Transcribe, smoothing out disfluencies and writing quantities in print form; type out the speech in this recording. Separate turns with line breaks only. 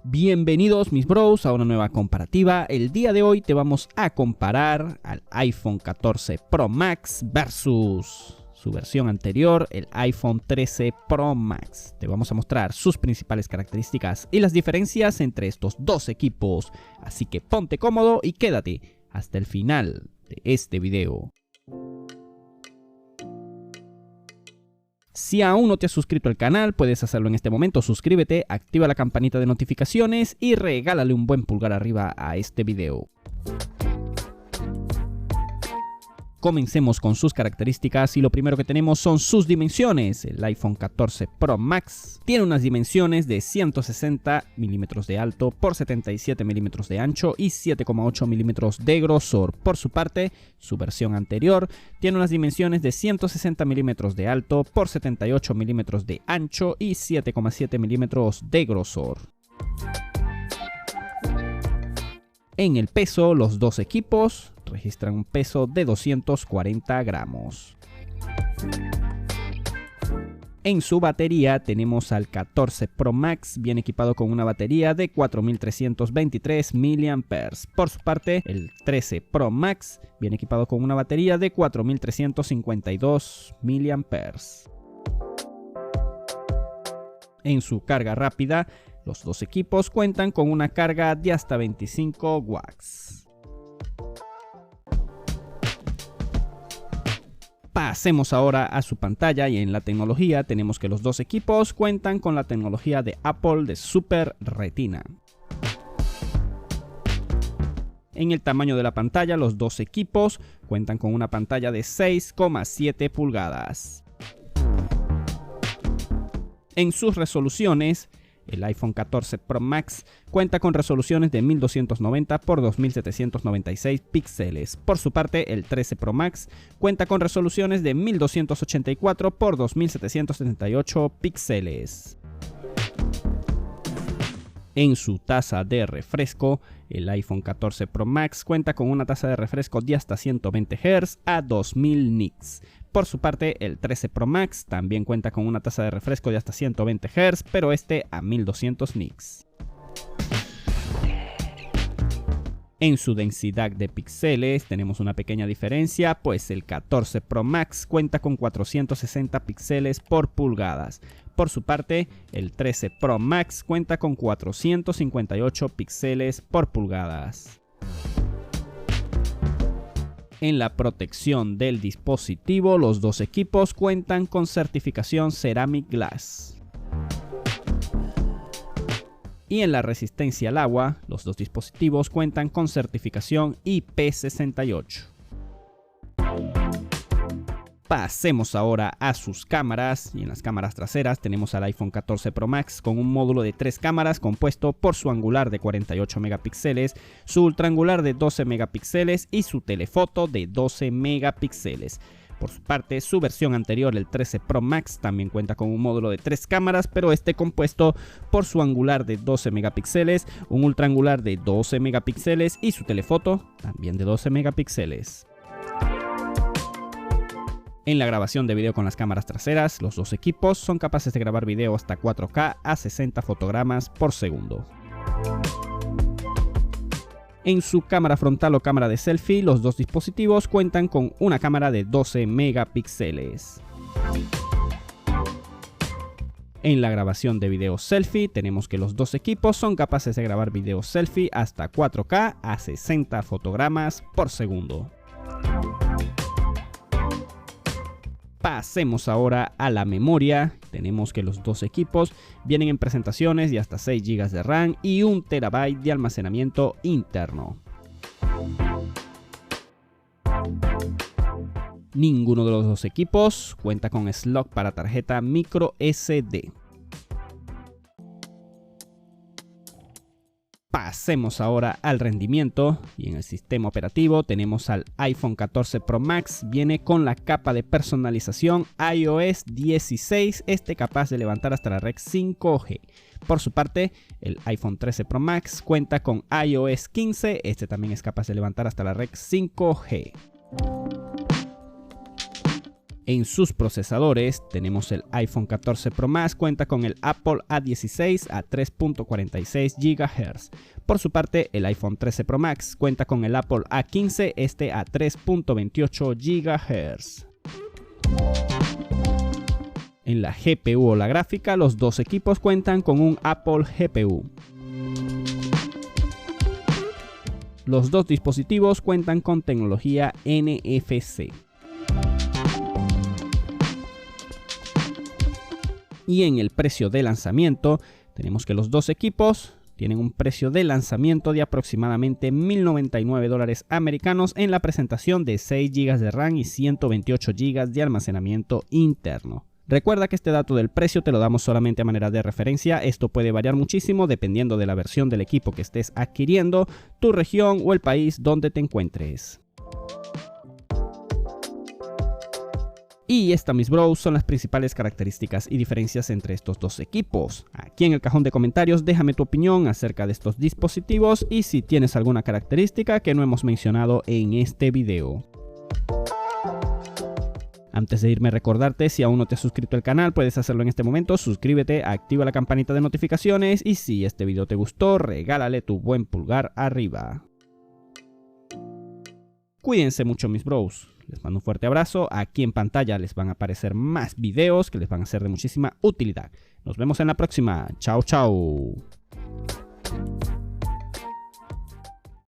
Bienvenidos mis bros a una nueva comparativa. El día de hoy te vamos a comparar al iPhone 14 Pro Max versus su versión anterior, el iPhone 13 Pro Max. Te vamos a mostrar sus principales características y las diferencias entre estos dos equipos. Así que ponte cómodo y quédate hasta el final de este video. Si aún no te has suscrito al canal, puedes hacerlo en este momento. Suscríbete, activa la campanita de notificaciones y regálale un buen pulgar arriba a este video. Comencemos con sus características y lo primero que tenemos son sus dimensiones. El iPhone 14 Pro Max tiene unas dimensiones de 160 milímetros de alto por 77 milímetros de ancho y 7,8 milímetros de grosor. Por su parte, su versión anterior tiene unas dimensiones de 160 milímetros de alto por 78 milímetros de ancho y 7,7 milímetros de grosor. En el peso, los dos equipos registran un peso de 240 gramos. En su batería tenemos al 14 Pro Max bien equipado con una batería de 4323 mAh. Por su parte, el 13 Pro Max bien equipado con una batería de 4352 mAh. En su carga rápida, los dos equipos cuentan con una carga de hasta 25 watts. Pasemos ahora a su pantalla y en la tecnología tenemos que los dos equipos cuentan con la tecnología de Apple de Super Retina. En el tamaño de la pantalla, los dos equipos cuentan con una pantalla de 6,7 pulgadas. En sus resoluciones, el iPhone 14 Pro Max cuenta con resoluciones de 1290 x 2796 píxeles. Por su parte, el 13 Pro Max cuenta con resoluciones de 1284 x 2778 píxeles. En su tasa de refresco, el iPhone 14 Pro Max cuenta con una tasa de refresco de hasta 120 Hz a 2000 nits. Por su parte, el 13 Pro Max también cuenta con una tasa de refresco de hasta 120 Hz, pero este a 1200 nits. En su densidad de píxeles tenemos una pequeña diferencia, pues el 14 Pro Max cuenta con 460 píxeles por pulgadas. Por su parte, el 13 Pro Max cuenta con 458 píxeles por pulgadas. En la protección del dispositivo, los dos equipos cuentan con certificación Ceramic Glass. Y en la resistencia al agua, los dos dispositivos cuentan con certificación IP68. Pasemos ahora a sus cámaras, y en las cámaras traseras tenemos al iPhone 14 Pro Max con un módulo de 3 cámaras compuesto por su angular de 48 megapíxeles, su ultraangular de 12 megapíxeles y su telefoto de 12 megapíxeles. Por su parte, su versión anterior, el 13 Pro Max, también cuenta con un módulo de 3 cámaras, pero este compuesto por su angular de 12 megapíxeles, un ultraangular de 12 megapíxeles y su telefoto también de 12 megapíxeles. En la grabación de video con las cámaras traseras, los dos equipos son capaces de grabar video hasta 4K a 60 fotogramas por segundo. En su cámara frontal o cámara de selfie, los dos dispositivos cuentan con una cámara de 12 megapíxeles. En la grabación de video selfie, tenemos que los dos equipos son capaces de grabar video selfie hasta 4K a 60 fotogramas por segundo. Pasemos ahora a la memoria. Tenemos que los dos equipos vienen en presentaciones de hasta 6 GB de RAM y 1 TB de almacenamiento interno. Ninguno de los dos equipos cuenta con slot para tarjeta micro SD. Pasemos ahora al rendimiento y en el sistema operativo tenemos al iPhone 14 Pro Max, viene con la capa de personalización iOS 16, capaz de levantar hasta la red 5G. Por su parte, el iPhone 13 Pro Max cuenta con iOS 15, también es capaz de levantar hasta la red 5G. En sus procesadores tenemos el iPhone 14 Pro Max, cuenta con el Apple A16 a 3.46 GHz. Por su parte, el iPhone 13 Pro Max cuenta con el Apple A15, este a 3.28 GHz. En la GPU o la gráfica, los dos equipos cuentan con un Apple GPU. Los dos dispositivos cuentan con tecnología NFC. Y en el precio de lanzamiento, tenemos que los dos equipos tienen un precio de lanzamiento de aproximadamente $1.099 americanos en la presentación de 6 GB de RAM y 128 GB de almacenamiento interno. Recuerda que este dato del precio te lo damos solamente a manera de referencia, esto puede variar muchísimo dependiendo de la versión del equipo que estés adquiriendo, tu región o el país donde te encuentres. Y estas, mis bros, son las principales características y diferencias entre estos dos equipos. Aquí en el cajón de comentarios déjame tu opinión acerca de estos dispositivos y si tienes alguna característica que no hemos mencionado en este video. Antes de irme, recordarte, si aún no te has suscrito al canal, puedes hacerlo en este momento, suscríbete, activa la campanita de notificaciones y si este video te gustó, regálale tu buen pulgar arriba. Cuídense mucho, mis bros. Les mando un fuerte abrazo. Aquí en pantalla les van a aparecer más videos que les van a ser de muchísima utilidad. Nos vemos en la próxima. Chao, chao.